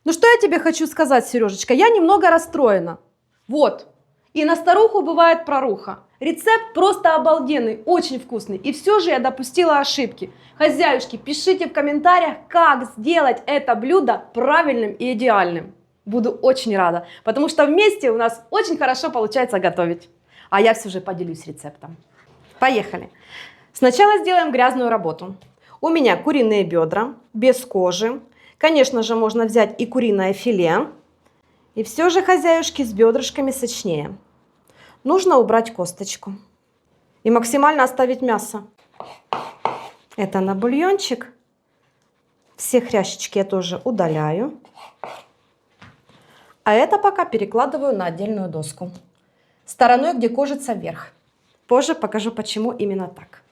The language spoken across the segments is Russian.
Ну что я тебе хочу сказать, Сережечка, я немного расстроена. Вот. И на старуху бывает проруха. Рецепт просто обалденный, очень вкусный. И все же я допустила ошибки. Хозяюшки, пишите в комментариях, как сделать это блюдо правильным и идеальным. Буду очень рада, потому что вместе у нас очень хорошо получается готовить. А я все же поделюсь рецептом. Поехали. Сначала сделаем грязную работу. У меня куриные бедра, без кожи. Конечно же, можно взять и куриное филе. И все же, хозяюшки, с бедрышками сочнее. Нужно убрать косточку. И максимально оставить мясо. Это на бульончик. Все хрящички я тоже удаляю. А это пока перекладываю на отдельную доску. Стороной, где кожица вверх. Позже покажу, почему именно так.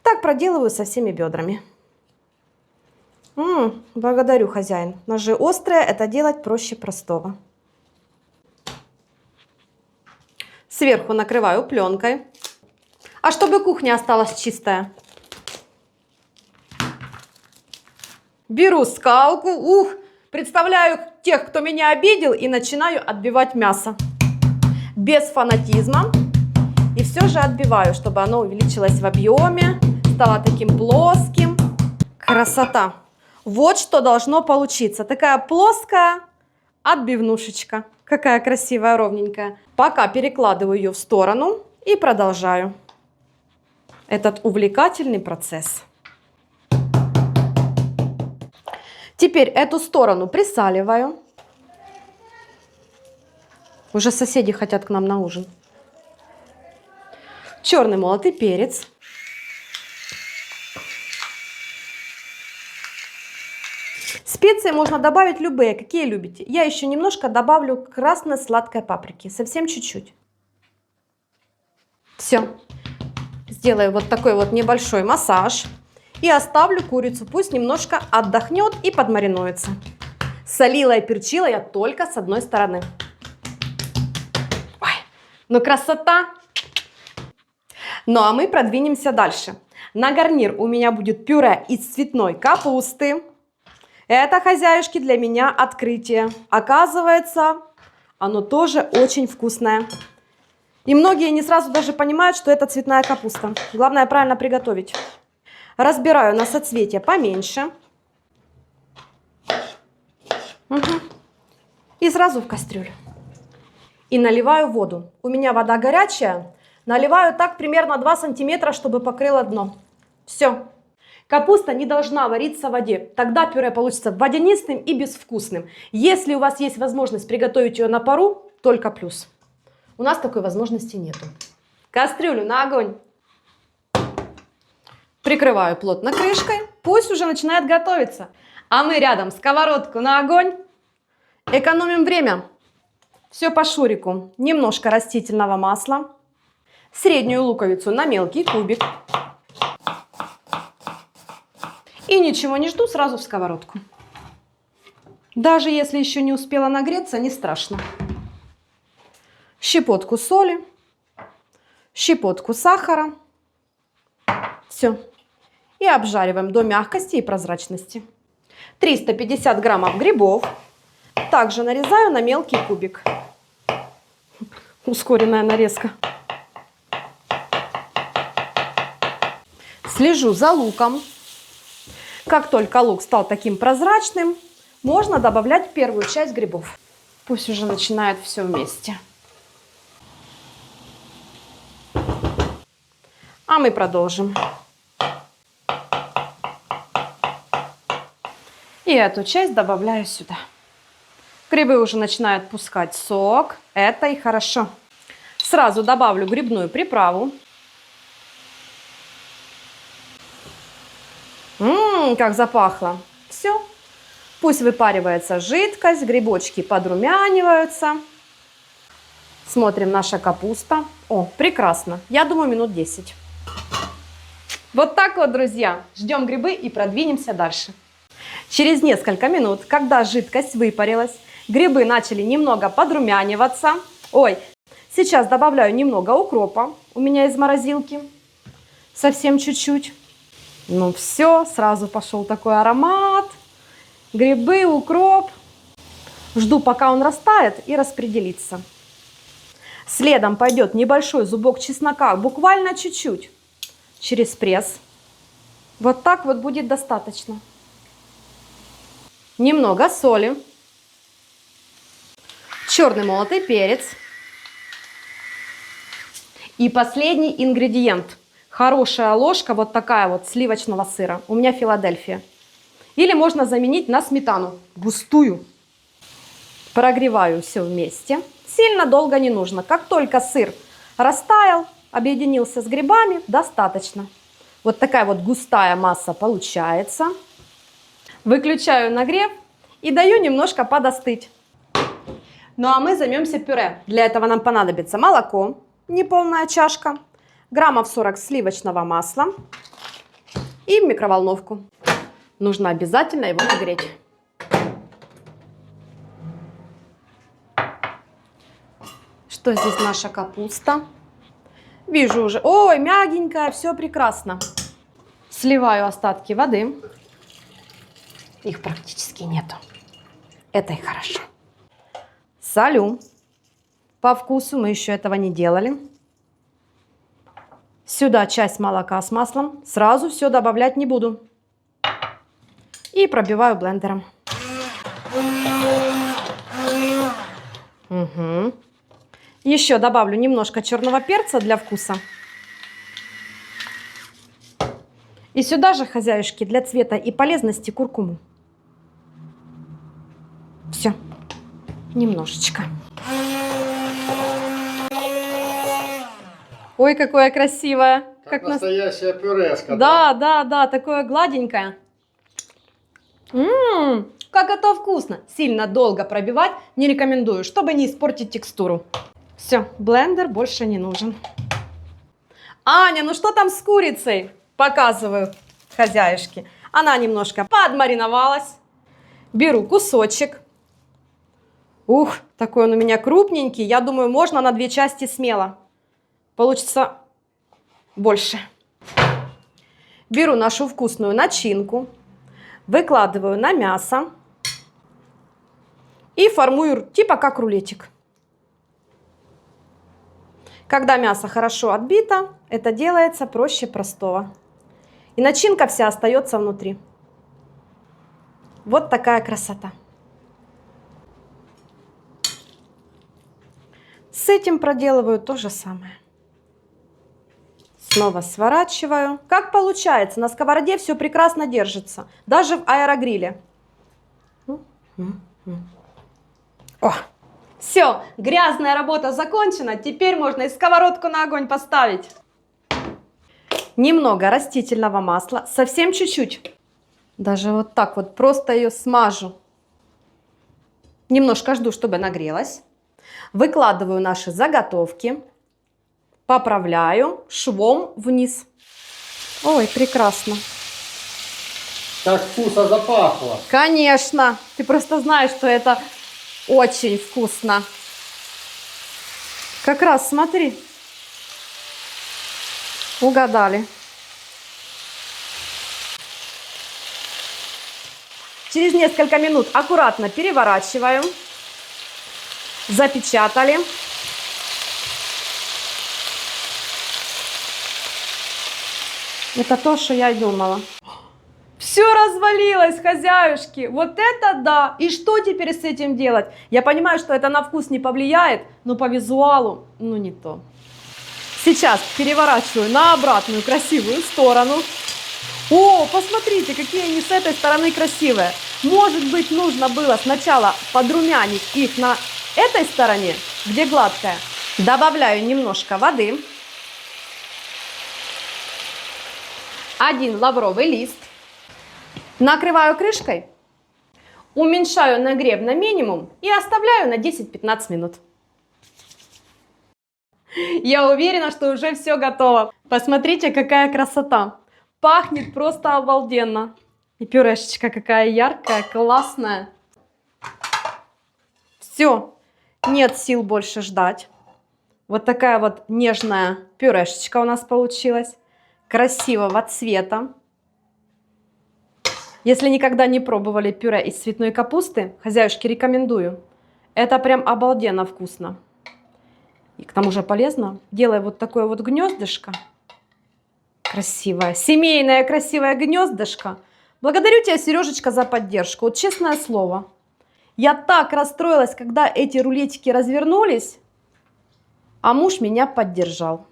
Так проделываю со всеми бедрами. Благодарю, хозяин. Ножи острые, это делать проще простого. Сверху накрываю пленкой. А чтобы кухня осталась чистая. Беру скалку. Представляю тех, кто меня обидел, и начинаю отбивать мясо. Без фанатизма. И все же отбиваю, чтобы оно увеличилось в объеме, стало таким плоским. Красота! Вот что должно получиться. Такая плоская отбивнушечка. Какая красивая, ровненькая. Пока перекладываю ее в сторону и продолжаю этот увлекательный процесс. Теперь эту сторону присаливаю. Уже соседи хотят к нам на ужин. Черный молотый перец. Специи можно добавить любые, какие любите. Я еще немножко добавлю красной сладкой паприки, совсем чуть-чуть. Все. Сделаю вот такой вот небольшой массаж. И оставлю курицу, пусть немножко отдохнет и подмаринуется. Солила и перчила я только с одной стороны. Ой, ну красота! Ну а мы продвинемся дальше. На гарнир у меня будет пюре из цветной капусты. Это, хозяюшки, для меня открытие. Оказывается, оно тоже очень вкусное. И многие не сразу даже понимают, что это цветная капуста. Главное правильно приготовить. Разбираю на соцветия поменьше. И сразу в кастрюлю. И наливаю воду. У меня вода горячая. Наливаю так примерно 2 сантиметра, чтобы покрыло дно. Все. Капуста не должна вариться в воде. Тогда пюре получится водянистым и безвкусным. Если у вас есть возможность приготовить ее на пару, только плюс. У нас такой возможности нету. Кастрюлю на огонь. Прикрываю плотно крышкой. Пусть уже начинает готовиться. А мы рядом сковородку на огонь. Экономим время. Все по шурику. Немножко растительного масла. Среднюю луковицу на мелкий кубик. И ничего не жду, сразу в сковородку. Даже если еще не успела нагреться, не страшно. Щепотку соли. Щепотку сахара. Все. И обжариваем до мягкости и прозрачности. 350 граммов грибов. Также нарезаю на мелкий кубик. Ускоренная нарезка. Слежу за луком. Как только лук стал таким прозрачным, можно добавлять первую часть грибов. Пусть уже начинает все вместе. А мы продолжим. И эту часть добавляю сюда. Грибы уже начинают пускать сок. Это и хорошо. Сразу добавлю грибную приправу. Как запахло. Все. Пусть выпаривается жидкость, грибочки подрумяниваются. Смотрим, наша капуста. О, прекрасно. Я думаю, минут 10. Вот так вот, друзья. Ждем грибы и продвинемся дальше. Через несколько минут, когда жидкость выпарилась, грибы начали немного подрумяниваться. Ой, сейчас добавляю немного укропа. У меня из морозилки. Совсем чуть-чуть. Ну все, сразу пошел такой аромат. Грибы, укроп. Жду, пока он растает и распределится. Следом пойдет небольшой зубок чеснока, буквально чуть-чуть, через пресс. Вот так вот будет достаточно. Немного соли. Черный молотый перец. И последний ингредиент. Хорошая ложка, вот такая вот, сливочного сыра. У меня Филадельфия. Или можно заменить на сметану, густую. Прогреваю все вместе. Сильно долго не нужно. Как только сыр растаял, объединился с грибами, достаточно. Вот такая вот густая масса получается. Выключаю нагрев и даю немножко подостыть. Ну а мы займемся пюре. Для этого нам понадобится молоко, неполная чашка, граммов 40 сливочного масла и в микроволновку. Нужно обязательно его нагреть. Что здесь наша капуста? Вижу уже, ой, мягенькая, все прекрасно. Сливаю остатки воды. Их практически нету. Это и хорошо. Солю. По вкусу, мы еще этого не делали. Сюда часть молока с маслом. Сразу все добавлять не буду. И пробиваю блендером. Угу. Еще добавлю немножко черного перца для вкуса. И сюда же, хозяюшки, для цвета и полезности куркуму. Все. Немножечко. Ой, какое красивое. Как настоящая пюрешка. Да, такое гладенькое. Как это вкусно. Сильно долго пробивать не рекомендую, чтобы не испортить текстуру. Все, блендер больше не нужен. Аня, ну что там с курицей? Показываю хозяюшке. Она немножко подмариновалась. Беру кусочек. Ух, такой он у меня крупненький. Я думаю, можно на 2 части смело. Получится больше. Беру нашу вкусную начинку. Выкладываю на мясо. И формую типа как рулетик. Когда мясо хорошо отбито, это делается проще простого. И начинка вся остается внутри. Вот такая красота. С этим проделываю то же самое. Снова сворачиваю. Как получается, на сковороде все прекрасно держится. Даже в аэрогриле. О! Все, грязная работа закончена. Теперь можно и сковородку на огонь поставить. Немного растительного масла, совсем чуть-чуть. Даже вот так вот просто ее смажу. Немножко жду, чтобы нагрелась. Выкладываю наши заготовки. Поправляю швом вниз. Ой, прекрасно. Так вкусно запахло. Конечно. Ты просто знаешь, что это очень вкусно. Как раз, смотри. Угадали. Через несколько минут аккуратно переворачиваю. Запечатали. Это то, что я и думала. Все развалилось, хозяюшки. Вот это да. И что теперь с этим делать? Я понимаю, что это на вкус не повлияет, но по визуалу, ну не то. Сейчас переворачиваю на обратную красивую сторону. О, посмотрите, какие они с этой стороны красивые. Может быть, нужно было сначала подрумянить их на этой стороне, где гладкая. Добавляю немножко воды. 1 лавровый лист. Накрываю крышкой, уменьшаю нагрев на минимум и оставляю на 10-15 минут. Я уверена, что уже все готово. Посмотрите, какая красота. Пахнет просто обалденно. И пюрешечка какая яркая, классная. Все, нет сил больше ждать. Вот такая вот нежная пюрешечка у нас получилась. Красивого цвета. Если никогда не пробовали пюре из цветной капусты, хозяюшки, рекомендую. Это прям обалденно вкусно. И к тому же полезно. Делай вот такое вот гнездышко. Красивое. Семейное красивое гнездышко. Благодарю тебя, Сережечка, за поддержку. Вот честное слово. Я так расстроилась, когда эти рулетики развернулись, а муж меня поддержал.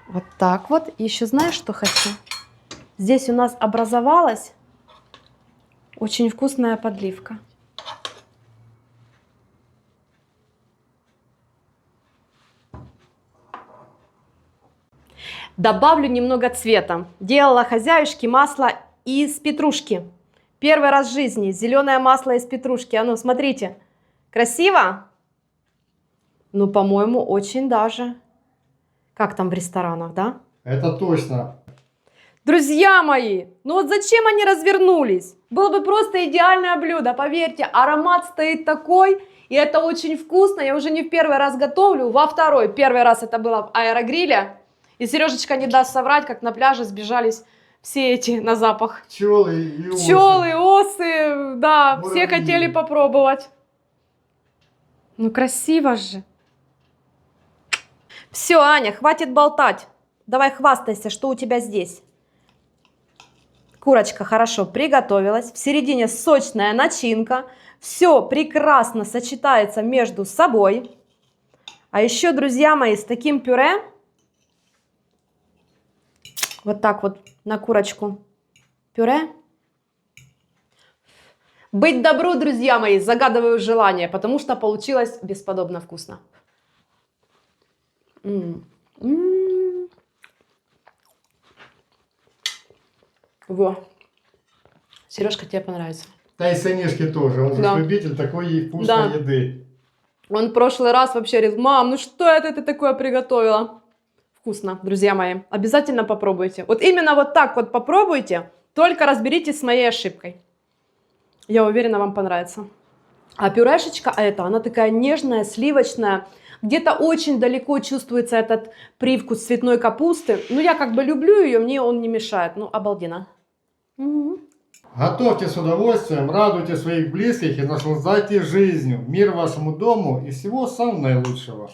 Вот так вот. И еще знаешь, что хочу? Здесь у нас образовалась очень вкусная подливка. Добавлю немного цвета. Делала хозяюшке масло из петрушки. Первый раз в жизни зеленое масло из петрушки. А ну, смотрите. Красиво? Ну, по-моему, очень даже. Как там в ресторанах, да? Это точно. Друзья мои, ну вот зачем они развернулись? Было бы просто идеальное блюдо, поверьте, аромат стоит такой, и это очень вкусно. Я уже не в первый раз готовлю, во второй. Первый раз это было в аэрогриле. И Сережечка не даст соврать, как на пляже сбежались все эти на запах. Пчелы и осы. Пчелы, осы, да, все Муравьи. хотели попробовать. Ну красиво же. Все, Аня, хватит болтать. Давай хвастайся, что у тебя здесь. Курочка хорошо приготовилась. В середине сочная начинка. Все прекрасно сочетается между собой. А еще, друзья мои, с таким пюре, вот так вот на курочку пюре. Быть добру, друзья мои, загадываю желание, потому что получилось бесподобно вкусно. Во. Сережка, тебе понравится. Да и сынишке тоже. Он же Да. любитель такой вкусной Да. еды. Он в прошлый раз вообще говорит: мам, ну что это ты такое приготовила? Вкусно, друзья мои. Обязательно попробуйте. Вот именно вот так вот попробуйте. Только разберитесь с моей ошибкой. Я уверена, вам понравится. А пюрешечка эта, она такая нежная, сливочная. Где-то очень далеко чувствуется этот привкус цветной капусты. Ну, я как бы люблю ее, мне он не мешает. Ну, обалденно. Готовьте с удовольствием, радуйте своих близких и наслаждайтесь жизнью. Мир вашему дому и всего самого наилучшего.